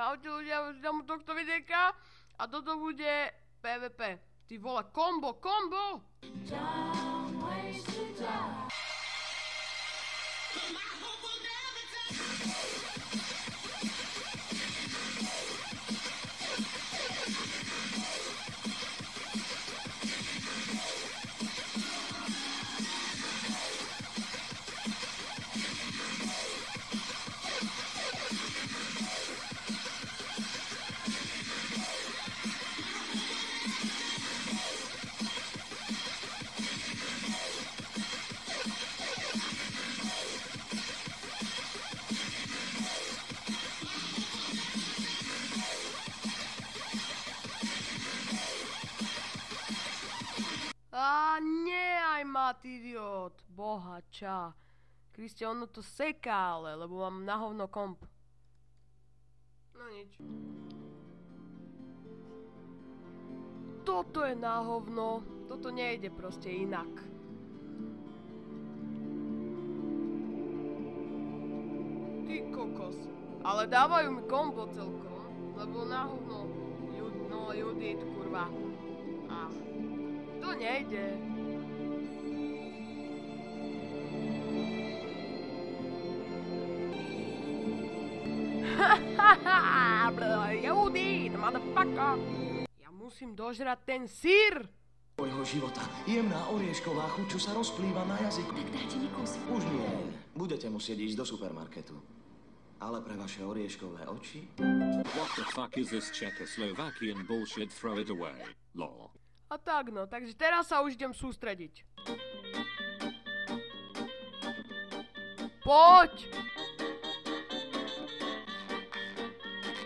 Čaute ľudia, vítam u tohto videjka a toto bude PvP. Ty vole, kombo! Nie, aj mat, idiot. Bohača. Kriste, ono to seká, ale, lebo mám na hovno komp. No nič. Toto je na hovno. Toto nejde proste inak. Ty kokos. Ale dávajú mi kombo celkom, lebo na hovno. No, Judit, kurva. Ach. To nejde. Judit, motherfucker. Ja musím dožrať ten syr. Tvojho života. Jemná oriešková chuť, čo sa rozplýva na jazyku. Tak dáte mi kus. Už nie. Budete musieť ísť do supermarketu. Ale pre vaše orieškové oči... What the fuck is this Czechoslovakian bullshit? Throw it away. Lol. A tak no, takže teraz sa už idem sústrediť. Poď!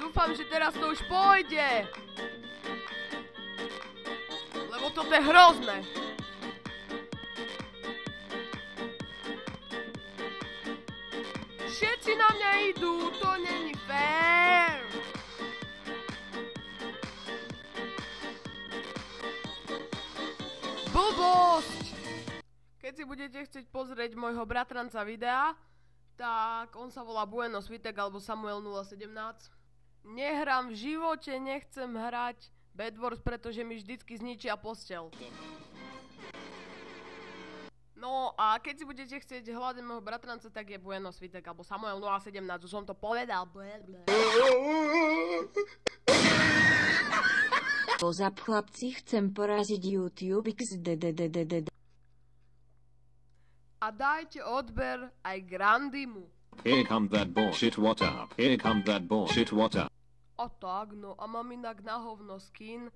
Dúfam, že teraz to už pôjde. Lebo toto je hrozné. Všetci na mňa idú, to není fér. Blbosť! Keď si budete chcieť pozrieť môjho bratranca videa, tak on sa volá Bueno Svitek alebo Samuel 017. Nehrám v živote, nechcem hrať Bed Wars, pretože mi vždycky zničia posteľ. No a keď si budete chcieť hľadať môjho bratranca, tak je Bueno Svitek alebo Samuel 017, už som to povedal. Pozap chlapci, chcem poraziť YouTube XDDDDD. A dajte odber aj Grandimu. Here come that bullshit, what up? Here come that bullshit, what up? A tak, no a mám inak na hovno skin,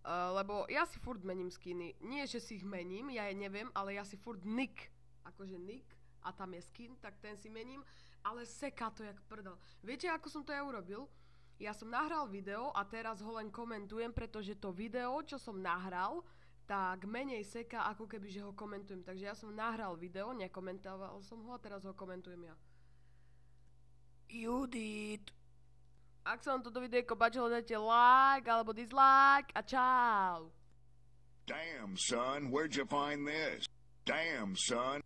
lebo ja si furt mením skiny. Nie, že si ich mením, ja je neviem, ale ja si furt nick, akože nick, a tam je skin, tak ten si mením, ale seká to jak prdel. Viete, ako som to ja urobil? Ja som nahral video a teraz ho len komentujem, pretože to video, čo som nahral, tak menej seká, ako keby, že ho komentujem. Takže ja som nahral video, nekomentoval som ho a teraz ho komentujem ja. Judit. Ak sa vám toto videjko páčilo, dajte like alebo dislike a čau. Damn, son, where'd you find this? Damn, son.